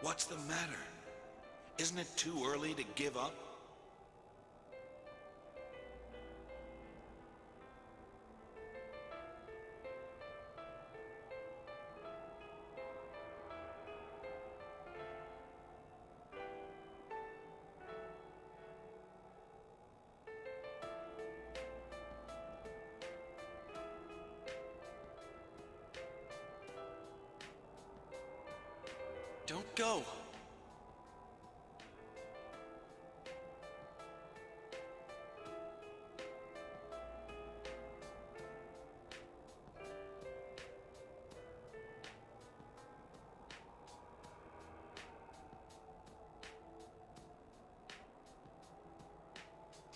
What's the matter? Isn't it too early to give up? Don't go.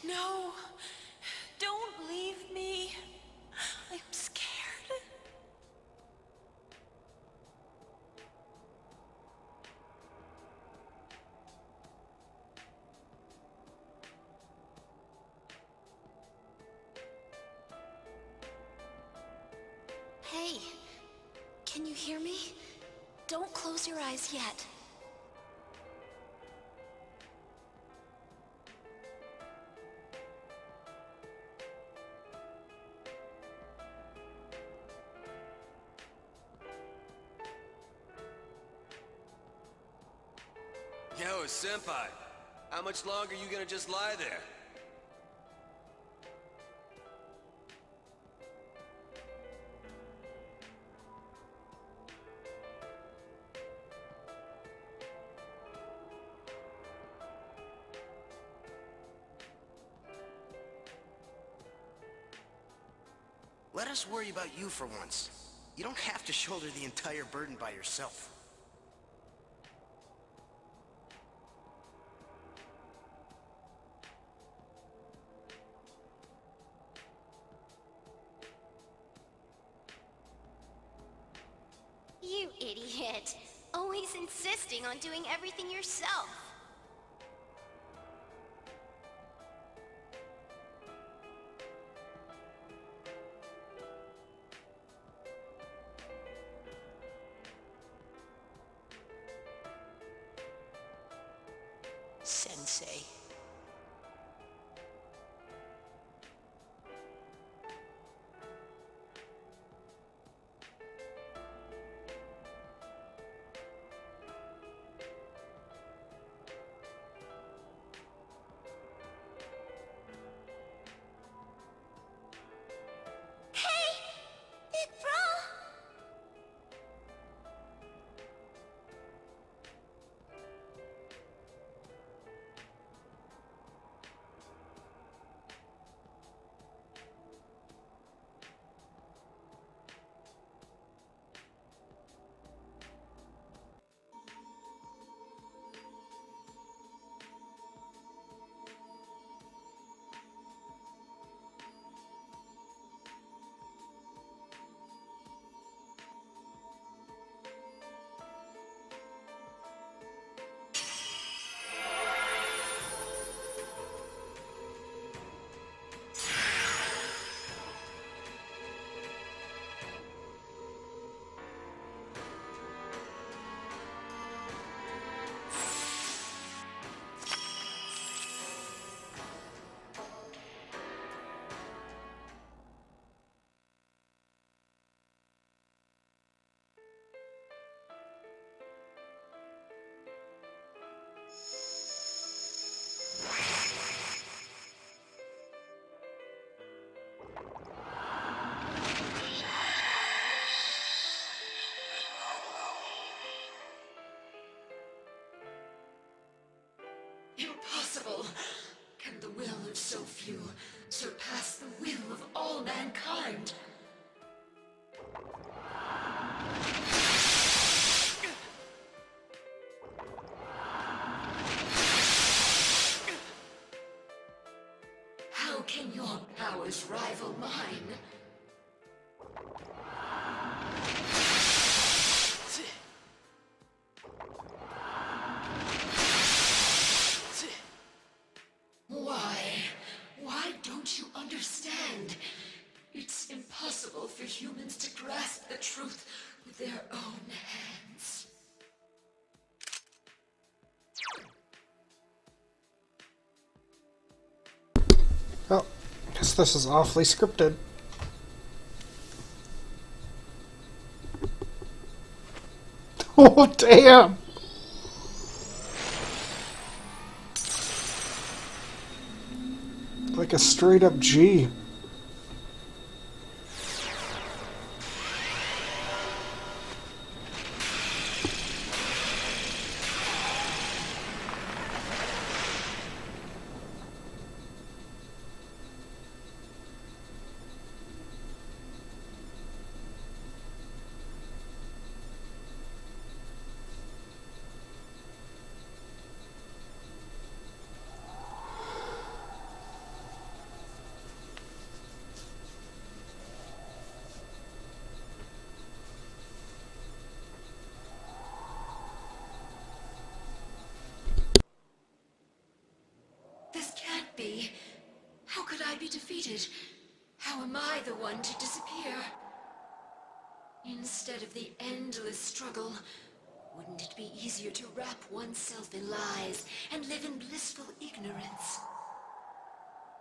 No, don't leave me. I'm scared. Hey, can you hear me? Don't close your eyes yet. Yo, Senpai, how much longer are you gonna just lie there? Let us worry about you for once. You don't have to shoulder the entire burden by yourself. You idiot. Always insisting on doing everything yourself. Sensei. Hey! Big bro! Impossible! Can the will of so few surpass the will of all mankind? How can your powers rival mine? Why don't you understand? It's impossible for humans to grasp the truth with their own hands. Guess this is awfully scripted. Oh, damn! Like a straight up G. This can't be. How could I be defeated? How am I the one to disappear? Instead of the endless struggle, wouldn't it be easier to wrap oneself in lies and live in blissful ignorance?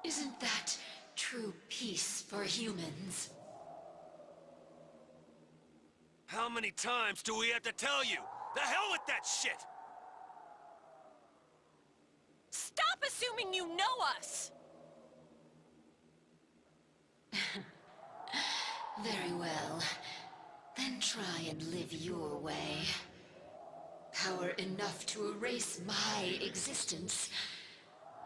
Isn't that true peace for humans? How many times do we have to tell you? The hell with that shit! Stop assuming you know us! Very well. Then try and live your way. Power enough to erase my existence.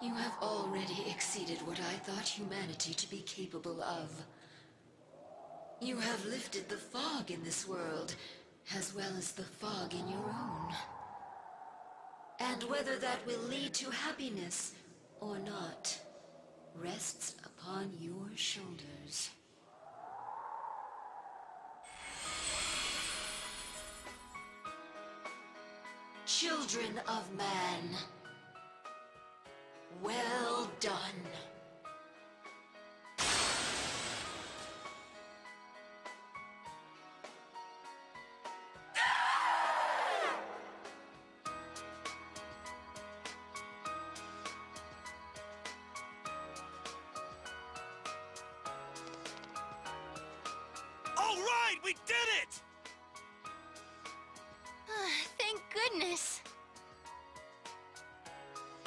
You have already exceeded what I thought humanity to be capable of. You have lifted the fog in this world, as well as the fog in your own. And whether that will lead to happiness or not, rests upon your shoulders. Children of man, well done. All right, we did it! Thank goodness.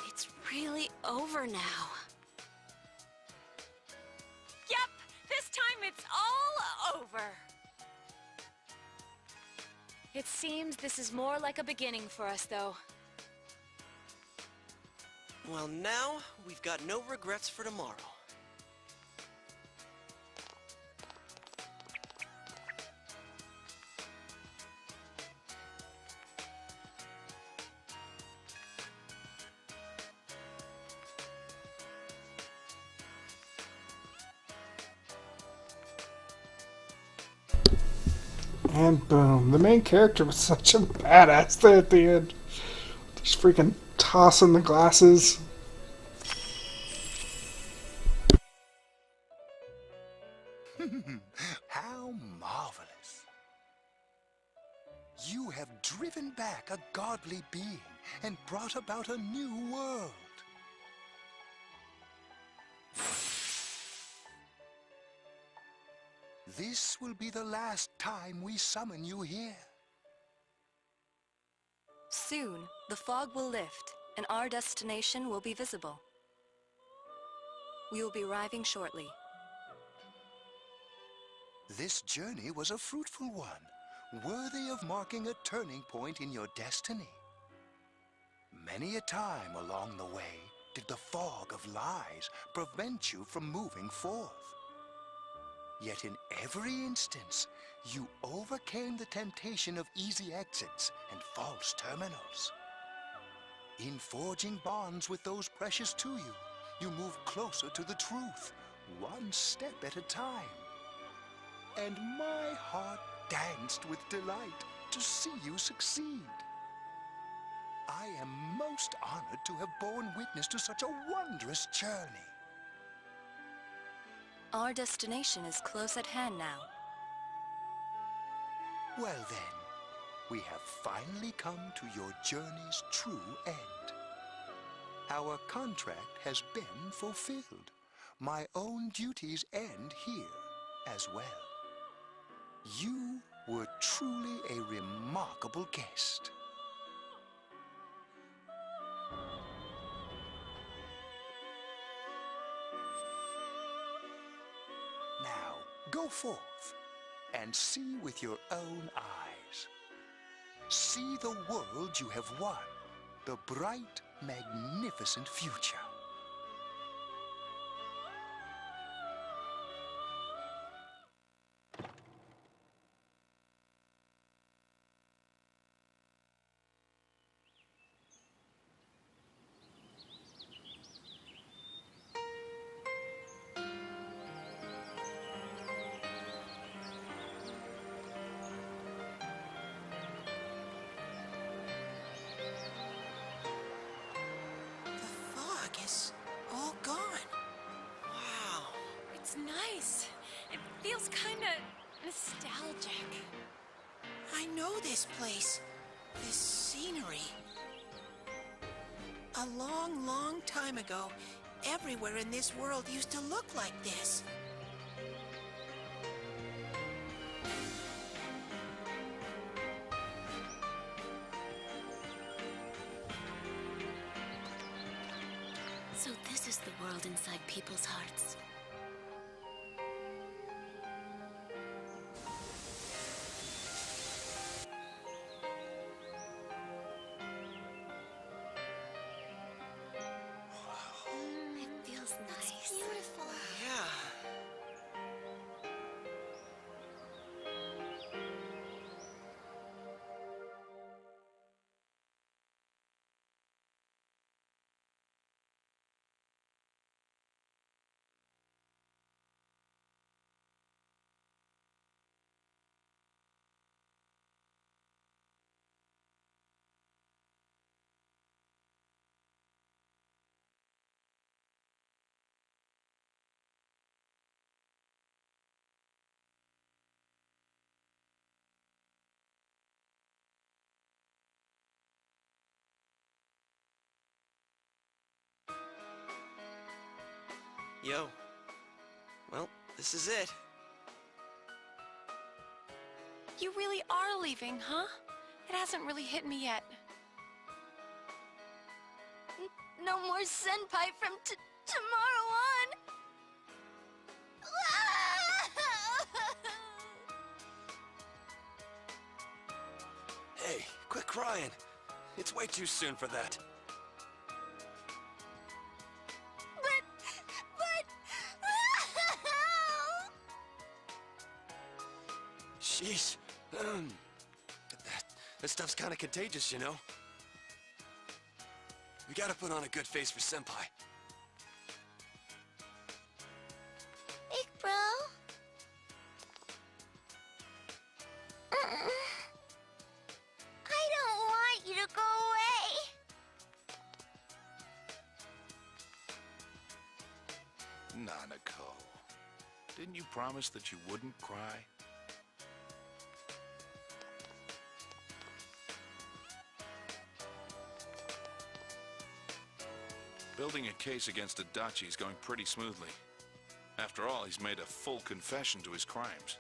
It's really over now. Yep, this time it's all over. It seems this is more like a beginning for us, though. Well, now we've got no regrets for tomorrow. And boom. The main character was such a badass there at the end. Just freaking tossing the glasses. How marvelous. You have driven back a godly being and brought about a new world. This will be the last time we summon you here. Soon, the fog will lift, and our destination will be visible. We will be arriving shortly. This journey was a fruitful one, worthy of marking a turning point in your destiny. Many a time along the way did the fog of lies prevent you from moving forth. Yet in every instance, you overcame the temptation of easy exits and false terminals. In forging bonds with those precious to you, you moved closer to the truth, one step at a time. And my heart danced with delight to see you succeed. I am most honored to have borne witness to such a wondrous journey. Our destination is close at hand now. Well then, we have finally come to your journey's true end. Our contract has been fulfilled. my own duties end here as well. You were truly a remarkable guest. Now, go forth and see with your own eyes. See the world you have won, the bright, magnificent future. The fog is all gone. Wow. It's nice. It feels kinda nostalgic. I know this place. This scenery. A long, long time ago, everywhere in this world used to look like this. So this is the world inside people's hearts. It feels nice. Beautiful. Yeah. Yo. Well, this is it. You really are leaving, huh? It hasn't really hit me yet. No more senpai from tomorrow on. Hey, quit crying. It's way too soon for that. Sheesh. That stuff's kind of contagious, you know? We gotta put on a good face for Senpai. Big bro. I don't want you to go away. Nanako, didn't you promise that you wouldn't cry? Building a case against Adachi is going pretty smoothly. After all, he's made a full confession to his crimes.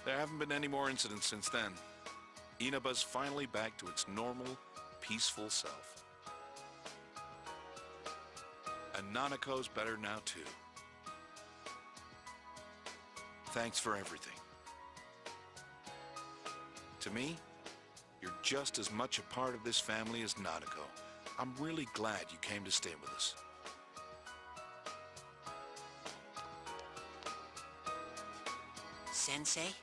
There haven't been any more incidents since then. Inaba's finally back to its normal, peaceful self. And Nanako's better now, too. Thanks for everything. To me, you're just as much a part of this family as Nanako. I'm really glad you came to stay with us. Sensei,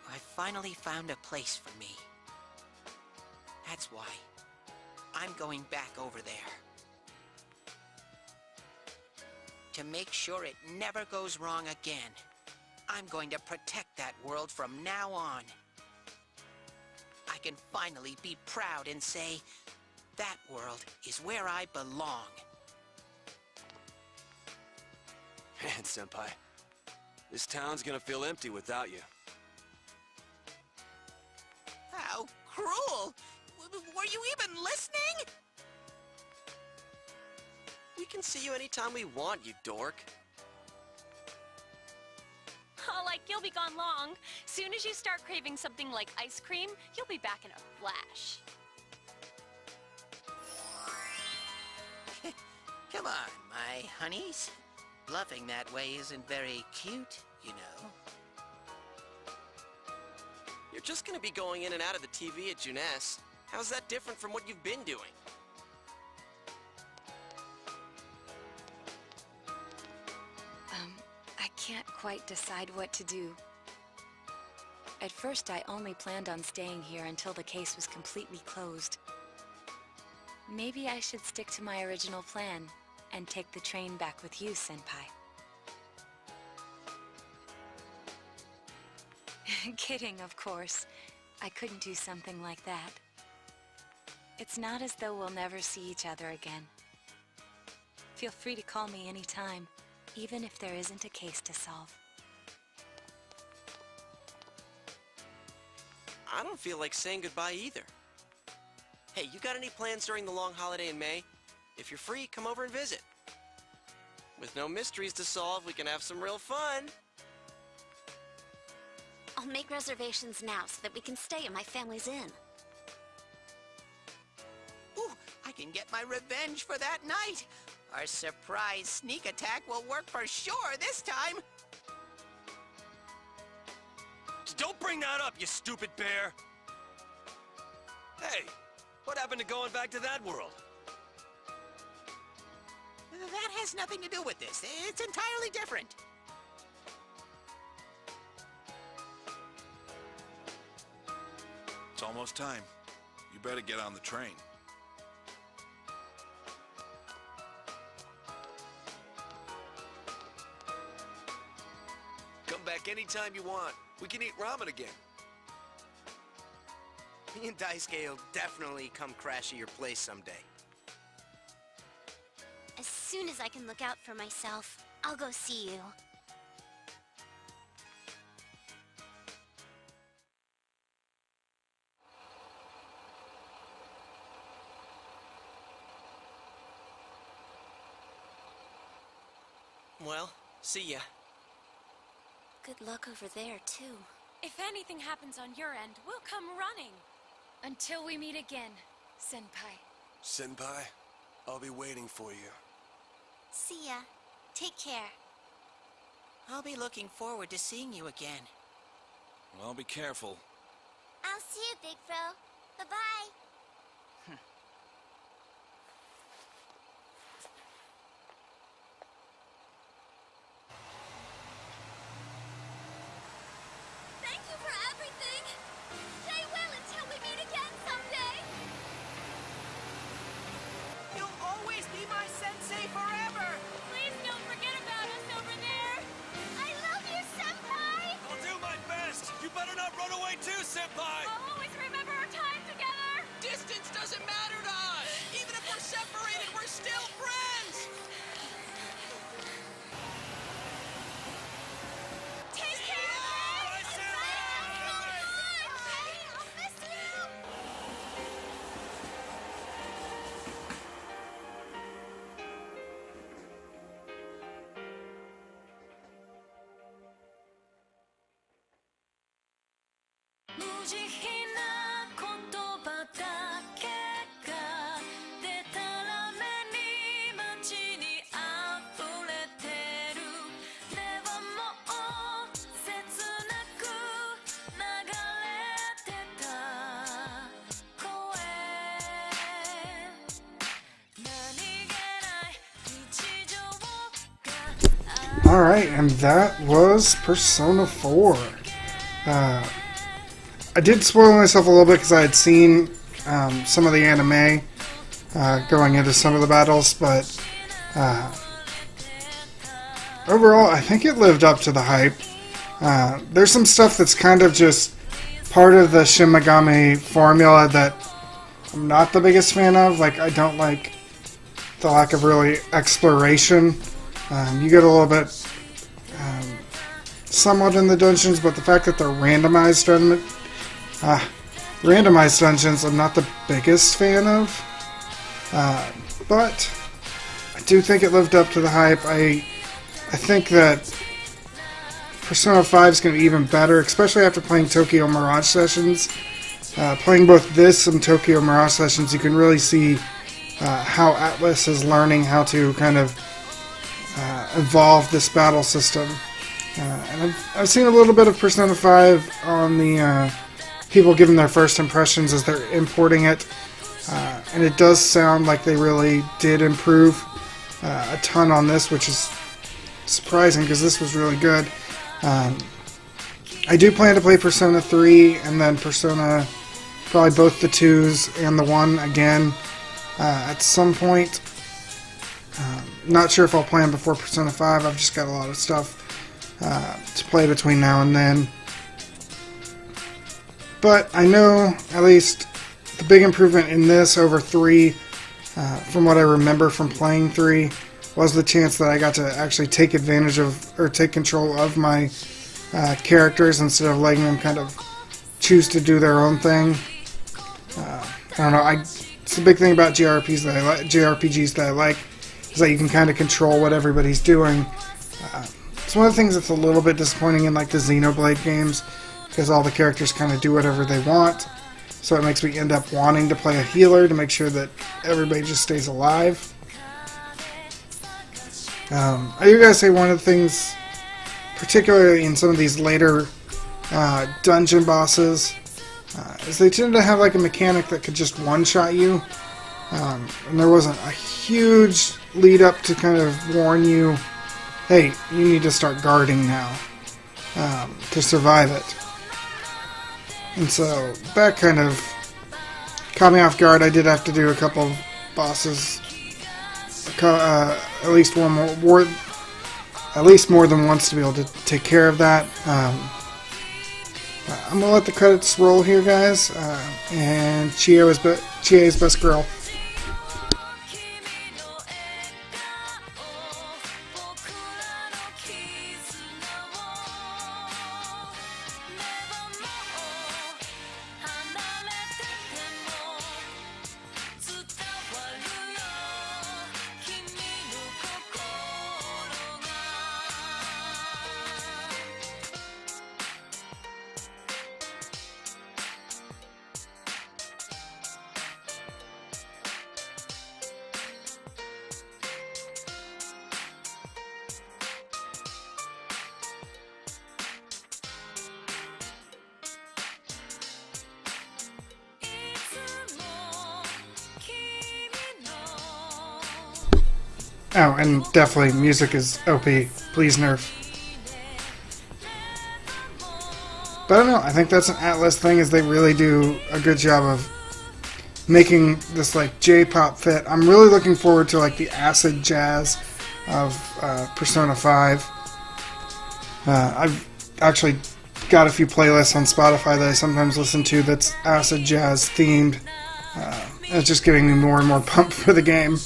I finally found a place for me. That's why I'm going back over there. To make sure it never goes wrong again, I'm going to protect that world from now on. I can finally be proud and say, that world is where I belong. Man, Senpai, this town's gonna feel empty without you. How cruel! Were you even listening? We can see you anytime we want, you dork. Oh, like, you'll be gone long. Soon as you start craving something like ice cream, you'll be back in a flash. Come on, my honeys. Bluffing that way isn't very cute, you know. You're just gonna be going in and out of the TV at Juness. How's that different from what you've been doing? I can't quite decide what to do. At first, I only planned on staying here until the case was completely closed. Maybe I should stick to my original plan and take the train back with you, Senpai. Kidding, of course. I couldn't do something like that. It's not as though we'll never see each other again. Feel free to call me anytime, even if there isn't a case to solve. I don't feel like saying goodbye either. Hey, you got any plans during the long holiday in May? If you're free, come over and visit. With no mysteries to solve, we can have some real fun. I'll make reservations now so that we can stay in my family's inn. Ooh, I can get my revenge for that night. Our surprise sneak attack will work for sure this time. Don't bring that up, you stupid bear! Hey, what happened to going back to that world? That has nothing to do with this. It's entirely different. It's almost time. You better get on the train. Come back anytime you want. We can eat ramen again. Me and Daisuke will definitely come crash at your place someday. As soon as I can look out for myself, I'll go see you. Well, see ya. Good luck over there, too. If anything happens on your end, we'll come running. Until we meet again, Senpai. Senpai, I'll be waiting for you. See ya. Take care. I'll be looking forward to seeing you again. Well, be careful. I'll see you, Big Bro. Bye-bye. Thank you for everything. Stay well until we meet again someday. You'll always be my sensei forever. Please don't forget about us over there. I love you, Senpai. I'll do my best! You better not run away too, Senpai! I'll always remember our time together. Distance doesn't matter to us. Even if we're separated, we're still friends. Take care. Bye, Senpai! I'll miss you. Alright, and that was Persona 4. I did spoil myself a little bit because I had seen some of the anime going into some of the battles, but overall, I think it lived up to the hype. There's some stuff that's kind of just part of the Shin Megami formula that I'm not the biggest fan of. Like, I don't like the lack of really exploration. You get a little bit somewhat in the dungeons, but the fact that they're randomized dungeons I'm not the biggest fan of. But I do think it lived up to the hype. I think that Persona 5 is going to be even better, especially after playing Tokyo Mirage Sessions. Playing both this and Tokyo Mirage Sessions, you can really see how Atlus is learning how to kind of evolve this battle system. And I've seen a little bit of Persona 5 on the people giving their first impressions as they're importing it. And it does sound like they really did improve a ton on this, which is surprising because this was really good. I do plan to play Persona 3 and then Persona, probably both the 2s and the 1 again at some point. Not sure if I'll play them before Persona 5. I've just got a lot of stuff to play between now and then. But I know at least the big improvement in this over 3, from what I remember from playing 3, was the chance that I got to actually take advantage of, or take control of my characters instead of letting them kind of choose to do their own thing. I don't know, it's the big thing about JRPGs that I like, is that you can kind of control what everybody's doing. It's one of the things that's a little bit disappointing in like the Xenoblade games, because all the characters kind of do whatever they want. So it makes me end up wanting to play a healer to make sure that everybody just stays alive. I do gotta say, one of the things, particularly in some of these later dungeon bosses, is they tend to have like a mechanic that could just one-shot you. And there wasn't a huge lead up to kind of warn you, hey, you need to start guarding now to survive it. And so that kind of caught me off guard. I did have to do a couple of bosses, at least one more, at least more than once to be able to take care of that. I'm gonna let the credits roll here, guys, and Chie's best girl. Oh, and definitely music is OP. Please nerf. But I don't know, I think that's an Atlus thing, is they really do a good job of making this like J-pop fit. I'm really looking forward to like the acid jazz of Persona 5. I've actually got a few playlists on Spotify that I sometimes listen to that's acid jazz themed. It's just getting me more and more pumped for the game.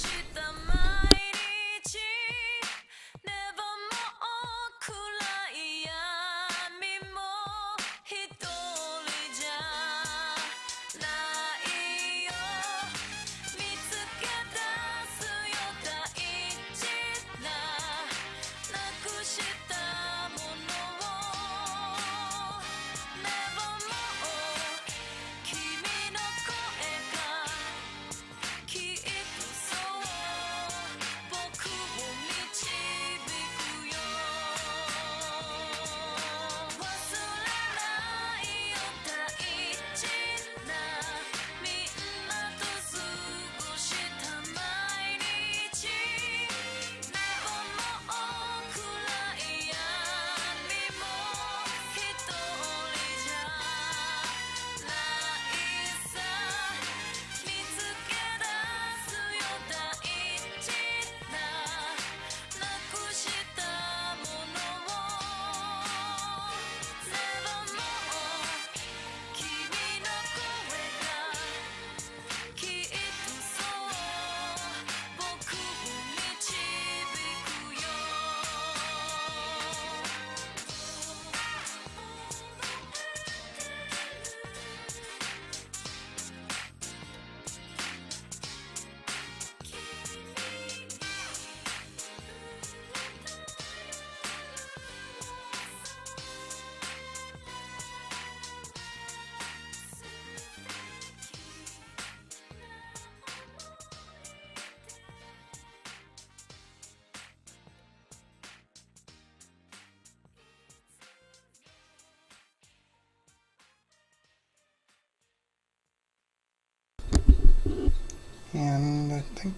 And I think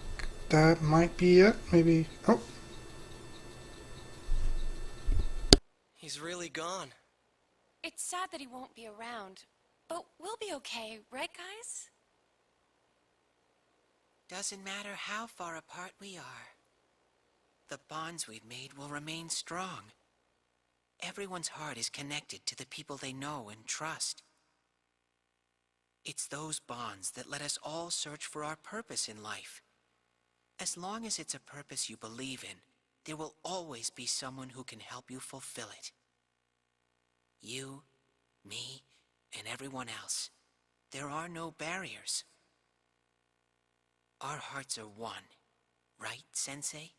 that might be it. Maybe. Oh. He's really gone. It's sad that he won't be around, but we'll be okay, right, guys? Doesn't matter how far apart we are. The bonds we've made will remain strong. Everyone's heart is connected to the people they know and trust. It's those bonds that let us all search for our purpose in life. As long as it's a purpose you believe in, there will always be someone who can help you fulfill it. You, me, and everyone else. There are no barriers. Our hearts are one, right, Sensei?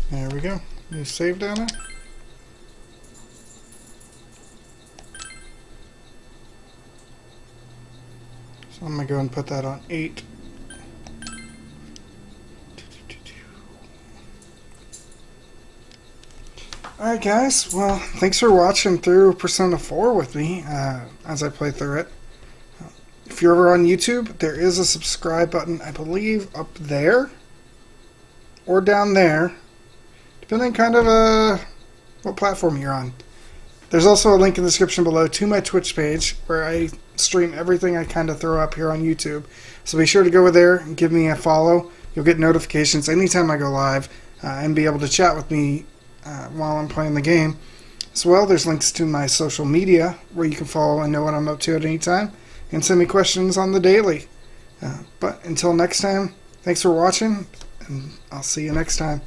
There we go. You save data? So I'm going to go and put that on 8. Alright guys, well, thanks for watching through Persona 4 with me as I play through it. If you're ever on YouTube, there is a subscribe button, I believe, up there or down there, depending kind of what platform you're on. There's also a link in the description below to my Twitch page where I stream everything I kind of throw up here on YouTube. So be sure to go over there and give me a follow. You'll get notifications anytime I go live and be able to chat with me while I'm playing the game. As well, there's links to my social media where you can follow and know what I'm up to at any time and send me questions on the daily. But until next time, thanks for watching, and I'll see you next time.